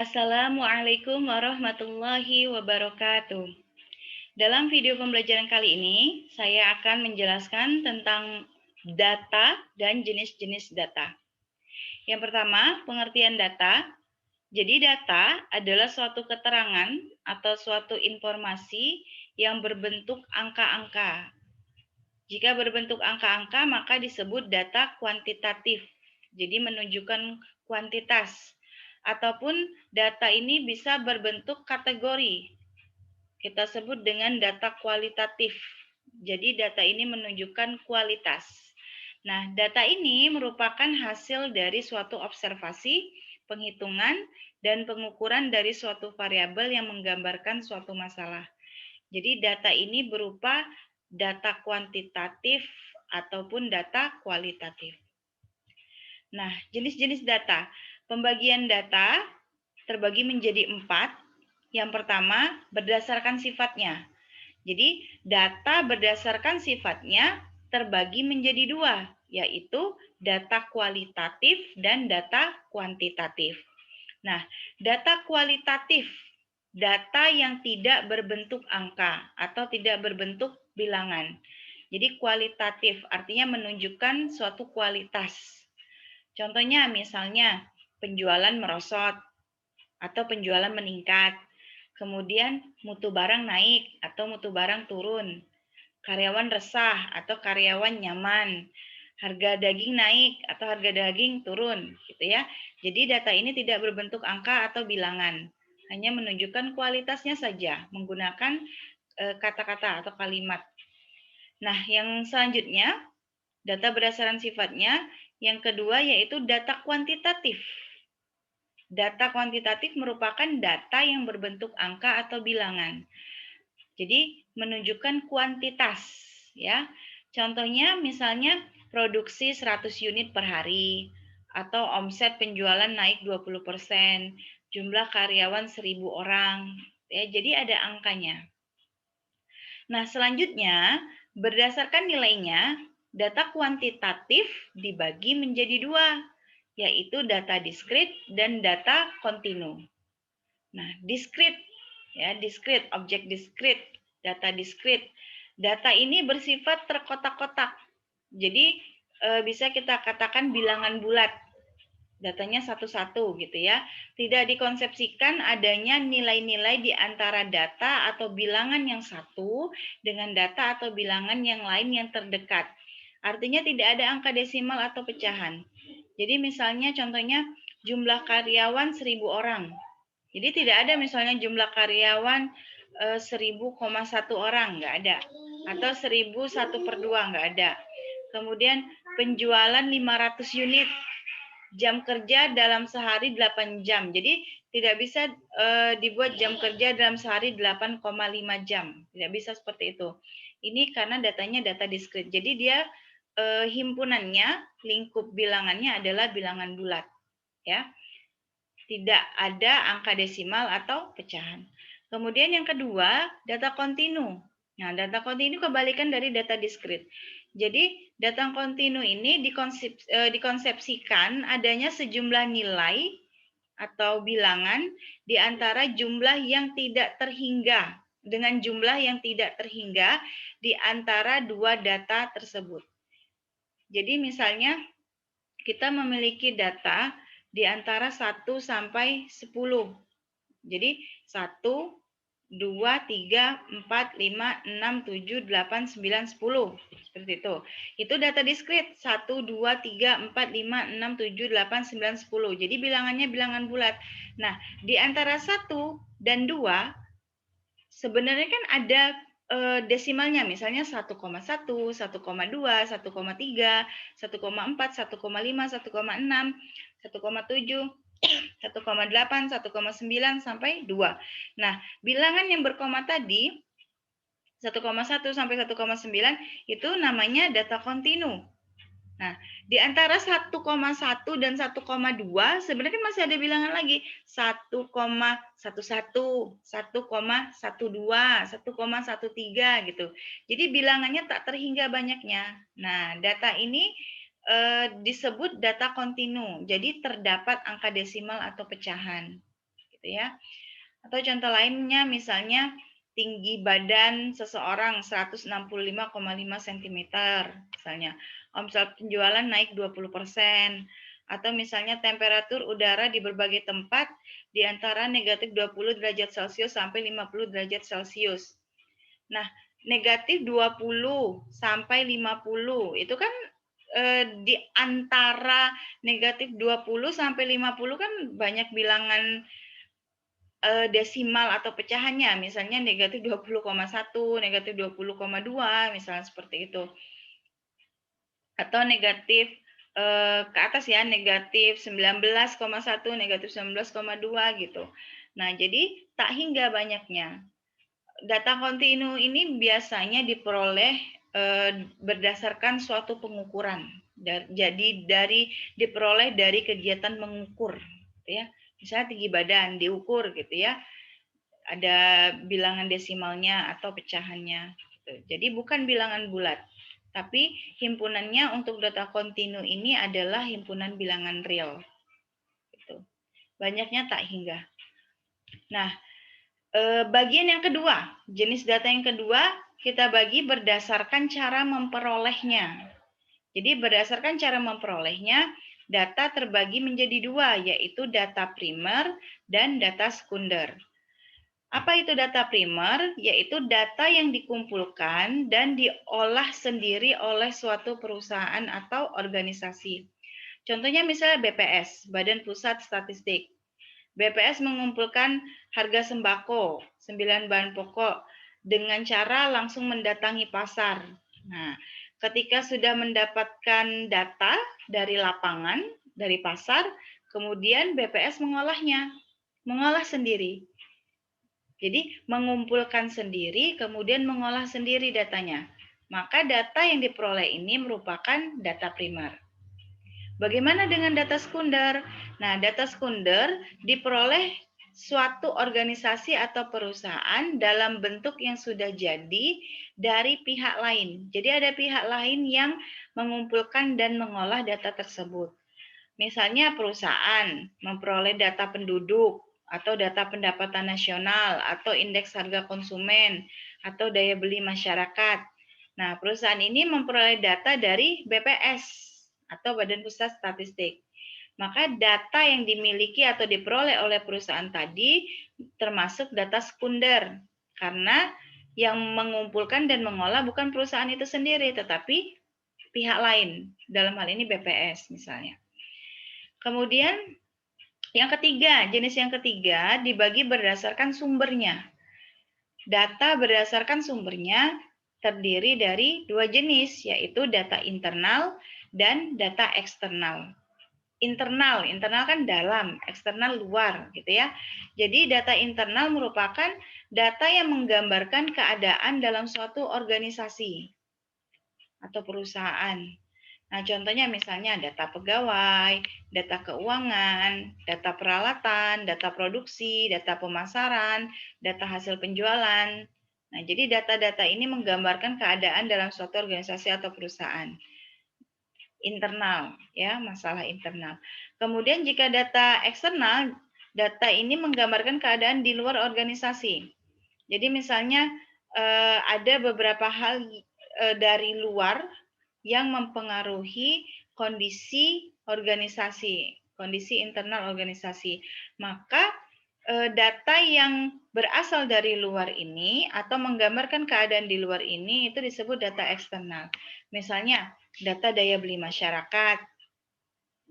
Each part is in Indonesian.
Assalamualaikum warahmatullahi wabarakatuh. Dalam video pembelajaran kali ini, saya akan menjelaskan tentang data dan jenis-jenis data. Yang pertama, pengertian data. Jadi data adalah suatu keterangan atau suatu informasi yang berbentuk angka-angka. Jika berbentuk angka-angka, maka disebut data kuantitatif. Jadi menunjukkan kuantitas. Ataupun data ini bisa berbentuk kategori. Kita sebut dengan data kualitatif. Jadi data ini menunjukkan kualitas. Nah, data ini merupakan hasil dari suatu observasi, penghitungan, dan pengukuran dari suatu variabel yang menggambarkan suatu masalah. Jadi data ini berupa data kuantitatif ataupun data kualitatif. Nah, jenis-jenis data. Pembagian data terbagi menjadi 4. Yang pertama, berdasarkan sifatnya. Jadi, data berdasarkan sifatnya terbagi menjadi 2, yaitu data kualitatif dan data kuantitatif. Nah, data kualitatif, data yang tidak berbentuk angka atau tidak berbentuk bilangan. Jadi, kualitatif artinya menunjukkan suatu kualitas. Contohnya misalnya penjualan merosot atau penjualan meningkat. Kemudian mutu barang naik atau mutu barang turun. Karyawan resah atau karyawan nyaman. Harga daging naik atau harga daging turun, gitu ya. Jadi data ini tidak berbentuk angka atau bilangan, hanya menunjukkan kualitasnya saja menggunakan kata-kata atau kalimat. Nah, yang selanjutnya data berdasarkan sifatnya, yang kedua yaitu data kuantitatif. Data kuantitatif merupakan data yang berbentuk angka atau bilangan. Jadi menunjukkan kuantitas, ya. Contohnya misalnya produksi 100 unit per hari atau omset penjualan naik 20%, jumlah karyawan 1.000 orang, ya. Jadi ada angkanya. Nah, selanjutnya berdasarkan nilainya, data kuantitatif dibagi menjadi 2, yaitu data diskrit dan data kontinu. Nah, diskrit, ya, diskrit, objek diskrit, data diskrit. Data ini bersifat terkotak-kotak. Jadi bisa kita katakan bilangan bulat. Datanya satu-satu gitu ya. Tidak dikonsepsikan adanya nilai-nilai di antara data atau bilangan yang satu dengan data atau bilangan yang lain yang terdekat. Artinya tidak ada angka desimal atau pecahan. Jadi misalnya contohnya jumlah karyawan 1.000 orang. Jadi tidak ada misalnya jumlah karyawan 1.000,1 orang, nggak ada. Atau 1.001/2, nggak ada. Kemudian penjualan 500 unit, jam kerja dalam sehari 8 jam. Jadi tidak bisa dibuat jam kerja dalam sehari 8,5 jam. Tidak bisa seperti itu. Ini karena datanya data diskrit. Jadi dia himpunannya, lingkup bilangannya adalah bilangan bulat. Ya. Tidak ada angka desimal atau pecahan. Kemudian yang kedua, data kontinu. Nah, data kontinu kebalikan dari data diskrit. Jadi, data kontinu ini dikonsepsikan adanya sejumlah nilai atau bilangan di antara jumlah yang tidak terhingga dengan jumlah yang tidak terhingga di antara dua data tersebut. Jadi, misalnya kita memiliki data di antara 1 sampai 10. Jadi 1, 2, 3, 4, 5, 6, 7, 8, 9, 10. Seperti itu. Itu data diskrit. 1, 2, 3, 4, 5, 6, 7, 8, 9, 10. Jadi bilangannya bilangan bulat. Nah, di antara 1 dan 2 sebenarnya kan ada desimalnya, misalnya 1,1, 1,2, 1,3, 1,4, 1,5, 1,6, 1,7, 1,8, 1,9 sampai 2. Nah, bilangan yang berkoma tadi 1,1 sampai 1,9 itu namanya data kontinu. Nah, di antara 1,1 dan 1,2 sebenarnya masih ada bilangan lagi. 1,11, 1,12, 1,13 gitu. Jadi bilangannya tak terhingga banyaknya. Nah, data ini disebut data kontinu. Jadi terdapat angka desimal atau pecahan. gitu ya. Atau contoh lainnya misalnya tinggi badan seseorang 165,5 cm misalnya. Omset penjualan naik 20%. Atau misalnya temperatur udara di berbagai tempat di antara negatif 20 derajat Celcius sampai 50 derajat Celcius. Nah, negatif 20 sampai 50 itu kan di antara negatif 20 sampai 50 kan banyak bilangan desimal atau pecahannya, misalnya negatif 20,1, negatif 20,2, misalnya seperti itu. Atau negatif ke atas ya, negatif 19,1, negatif 19,2 gitu. Nah, jadi tak hingga banyaknya. Data kontinu ini biasanya diperoleh berdasarkan suatu pengukuran. Jadi diperoleh dari kegiatan mengukur, ya. Misalnya tinggi badan diukur gitu ya. Ada bilangan desimalnya atau pecahannya. Gitu. Jadi bukan bilangan bulat, tapi himpunannya untuk data kontinu ini adalah himpunan bilangan real. Gitu. Banyaknya tak hingga. Nah, bagian yang kedua, jenis data yang kedua kita bagi berdasarkan cara memperolehnya. Jadi berdasarkan cara memperolehnya, data terbagi menjadi dua, yaitu data primer dan data sekunder. Apa itu data primer? Yaitu data yang dikumpulkan dan diolah sendiri oleh suatu perusahaan atau organisasi. Contohnya misalnya BPS, Badan Pusat Statistik. BPS mengumpulkan harga sembako, 9 bahan pokok, dengan cara langsung mendatangi pasar. Nah, ketika sudah mendapatkan data dari lapangan, dari pasar, kemudian BPS mengolah sendiri. Jadi mengumpulkan sendiri, kemudian mengolah sendiri datanya. Maka data yang diperoleh ini merupakan data primer. Bagaimana dengan data sekunder? Nah, data sekunder diperoleh suatu organisasi atau perusahaan dalam bentuk yang sudah jadi dari pihak lain. Jadi ada pihak lain yang mengumpulkan dan mengolah data tersebut. Misalnya perusahaan memperoleh data penduduk, atau data pendapatan nasional, atau indeks harga konsumen, atau daya beli masyarakat. Nah, perusahaan ini memperoleh data dari BPS, atau Badan Pusat Statistik. Maka data yang dimiliki atau diperoleh oleh perusahaan tadi termasuk data sekunder, karena yang mengumpulkan dan mengolah bukan perusahaan itu sendiri, tetapi pihak lain, dalam hal ini BPS misalnya. Kemudian yang ketiga, jenis yang ketiga dibagi berdasarkan sumbernya. Data berdasarkan sumbernya terdiri dari dua jenis, yaitu data internal dan data eksternal. Internal kan dalam, eksternal luar gitu ya. Jadi data internal merupakan data yang menggambarkan keadaan dalam suatu organisasi atau perusahaan. Nah, contohnya misalnya data pegawai, data keuangan, data peralatan, data produksi, data pemasaran, data hasil penjualan. Nah, jadi data-data ini menggambarkan keadaan dalam suatu organisasi atau perusahaan. Internal, ya, masalah internal. Kemudian jika data eksternal, data ini menggambarkan keadaan di luar organisasi. Jadi misalnya ada beberapa hal dari luar yang mempengaruhi kondisi organisasi, kondisi internal organisasi. Maka data yang berasal dari luar ini atau menggambarkan keadaan di luar ini itu disebut data eksternal. Misalnya data daya beli masyarakat,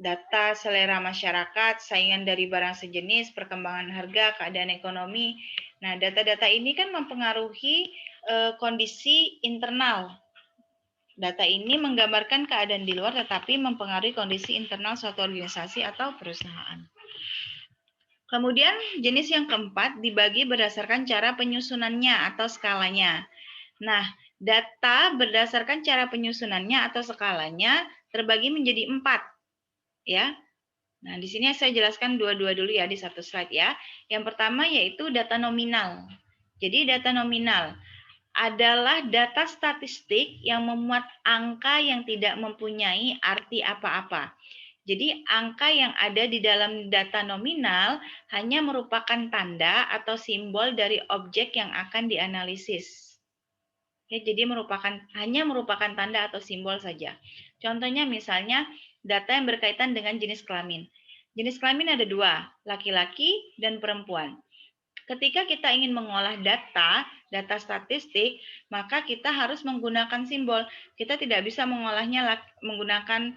data selera masyarakat, saingan dari barang sejenis, perkembangan harga, keadaan ekonomi. Nah, data-data ini kan mempengaruhi kondisi internal. Data ini menggambarkan keadaan di luar tetapi mempengaruhi kondisi internal suatu organisasi atau perusahaan. Kemudian jenis yang keempat dibagi berdasarkan cara penyusunannya atau skalanya. Nah, data berdasarkan cara penyusunannya atau skalanya terbagi menjadi 4. Ya. Nah, di sini saya jelaskan dua-dua dulu ya di satu slide ya. Yang pertama yaitu data nominal. Jadi data nominal adalah data statistik yang memuat angka yang tidak mempunyai arti apa-apa. Jadi angka yang ada di dalam data nominal hanya merupakan tanda atau simbol dari objek yang akan dianalisis. Ya, jadi hanya merupakan tanda atau simbol saja. Contohnya misalnya data yang berkaitan dengan jenis kelamin. Jenis kelamin ada dua, laki-laki dan perempuan. Ketika kita ingin mengolah data statistik, maka kita harus menggunakan simbol. Kita tidak bisa mengolahnya menggunakan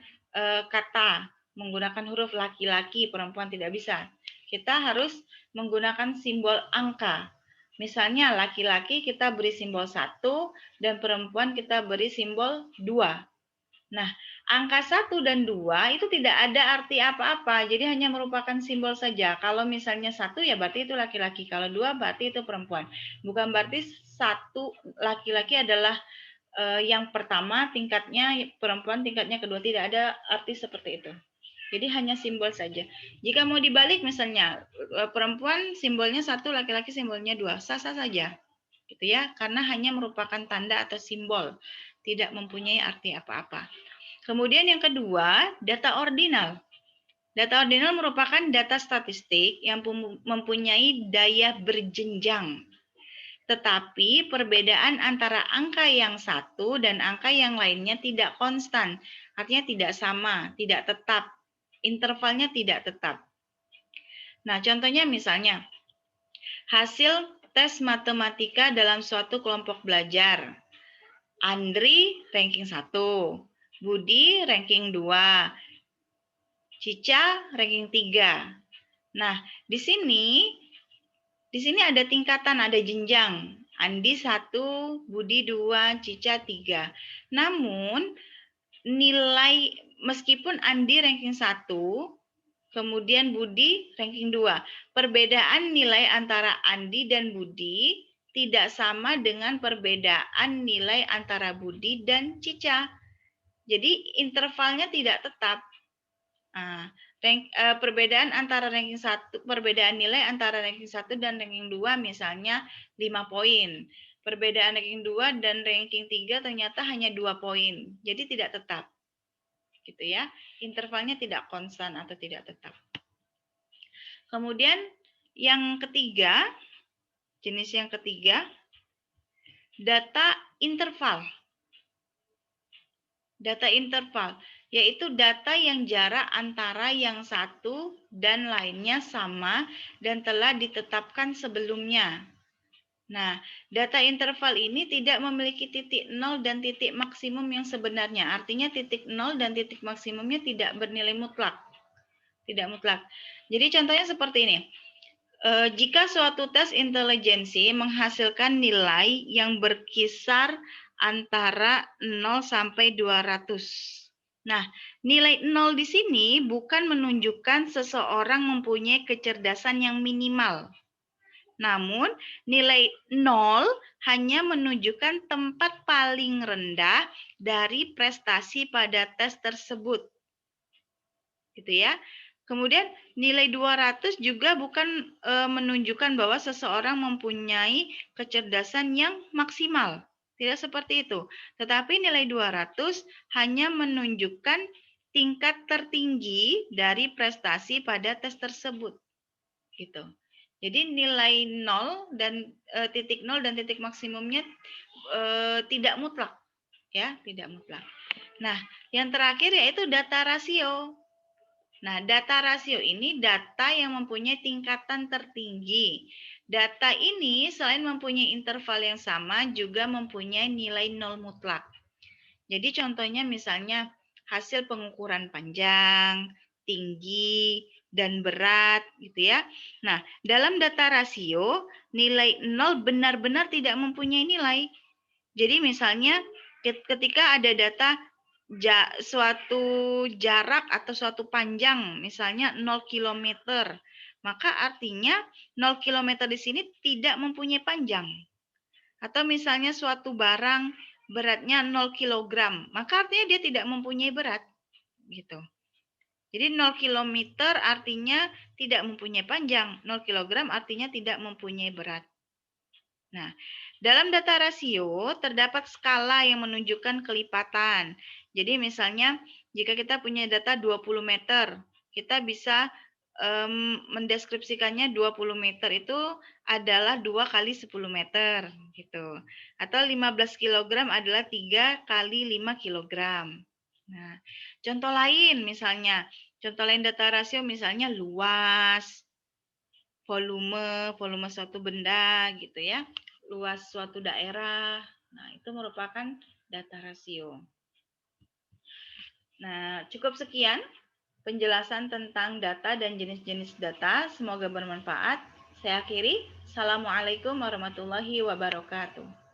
kata, menggunakan huruf laki-laki, perempuan tidak bisa. Kita harus menggunakan simbol angka. Misalnya laki-laki kita beri simbol 1 dan perempuan kita beri simbol 2. Nah, angka 1 dan 2 itu tidak ada arti apa-apa, jadi hanya merupakan simbol saja. Kalau misalnya 1 ya berarti itu laki-laki, kalau 2 berarti itu perempuan. Bukan berarti 1 laki-laki adalah yang pertama tingkatnya, perempuan tingkatnya kedua, tidak ada arti seperti itu. Jadi hanya simbol saja. Jika mau dibalik misalnya perempuan simbolnya 1, laki-laki simbolnya 2, sah-sah saja. Gitu ya, karena hanya merupakan tanda atau simbol, tidak mempunyai arti apa-apa. Kemudian yang kedua, data ordinal. Data ordinal merupakan data statistik yang mempunyai daya berjenjang. Tetapi perbedaan antara angka yang satu dan angka yang lainnya tidak konstan. Artinya tidak sama, tidak tetap. Intervalnya tidak tetap. Nah, contohnya misalnya, hasil tes matematika dalam suatu kelompok belajar. Andri ranking 1, Budi ranking 2, Cica ranking 3. Nah, di sini ada tingkatan, ada jenjang. Andi 1, Budi 2, Cica 3. Namun nilai meskipun Andi ranking 1, kemudian Budi ranking 2, perbedaan nilai antara Andi dan Budi tidak sama dengan perbedaan nilai antara Budi dan Cica. Jadi intervalnya tidak tetap. Nah, perbedaan antara ranking 1, perbedaan nilai antara ranking 1 dan ranking 2 misalnya 5 poin. Perbedaan ranking 2 dan ranking 3 ternyata hanya 2 poin. Jadi tidak tetap. Gitu ya. Intervalnya tidak konstan atau tidak tetap. Kemudian yang ketiga, jenis yang ketiga, data interval. Data interval, yaitu data yang jarak antara yang satu dan lainnya sama dan telah ditetapkan sebelumnya. Nah, data interval ini tidak memiliki titik nol dan titik maksimum yang sebenarnya. Artinya titik nol dan titik maksimumnya tidak bernilai mutlak. Tidak mutlak. Jadi contohnya seperti ini. Jika suatu tes intelijensi menghasilkan nilai yang berkisar antara 0 sampai 200. Nah, nilai 0 di sini bukan menunjukkan seseorang mempunyai kecerdasan yang minimal. Namun, nilai 0 hanya menunjukkan tempat paling rendah dari prestasi pada tes tersebut. Gitu ya. Kemudian nilai 200 juga bukan menunjukkan bahwa seseorang mempunyai kecerdasan yang maksimal. Tidak seperti itu. Tetapi nilai 200 hanya menunjukkan tingkat tertinggi dari prestasi pada tes tersebut. Gitu. Jadi nilai 0 dan titik 0 dan titik maksimumnya tidak mutlak. Ya, tidak mutlak. Nah, yang terakhir yaitu data rasio. Nah, data rasio ini data yang mempunyai tingkatan tertinggi. Data ini selain mempunyai interval yang sama, juga mempunyai nilai nol mutlak. Jadi contohnya misalnya hasil pengukuran panjang, tinggi, dan berat gitu ya. Nah, dalam data rasio, nilai nol benar-benar tidak mempunyai nilai. Jadi misalnya ketika ada data suatu jarak atau suatu panjang, misalnya 0 km, maka artinya 0 km di sini tidak mempunyai panjang. Atau misalnya suatu barang beratnya 0 kg, maka artinya dia tidak mempunyai berat. Gitu. Jadi 0 km artinya tidak mempunyai panjang, 0 kg artinya tidak mempunyai berat. Nah, dalam data rasio terdapat skala yang menunjukkan kelipatan. Jadi misalnya Jika kita punya data 20 meter, kita bisa mendeskripsikannya 20 meter itu adalah 2 kali 10 meter gitu. Atau 15 kg adalah 3 kali 5 kg. Nah, contoh lain misalnya, contoh lain data rasio misalnya luas, volume suatu benda gitu ya, luas suatu daerah. Nah, itu merupakan data rasio. Nah, cukup sekian penjelasan tentang data dan jenis-jenis data. Semoga bermanfaat. Saya akhiri. Assalamualaikum warahmatullahi wabarakatuh.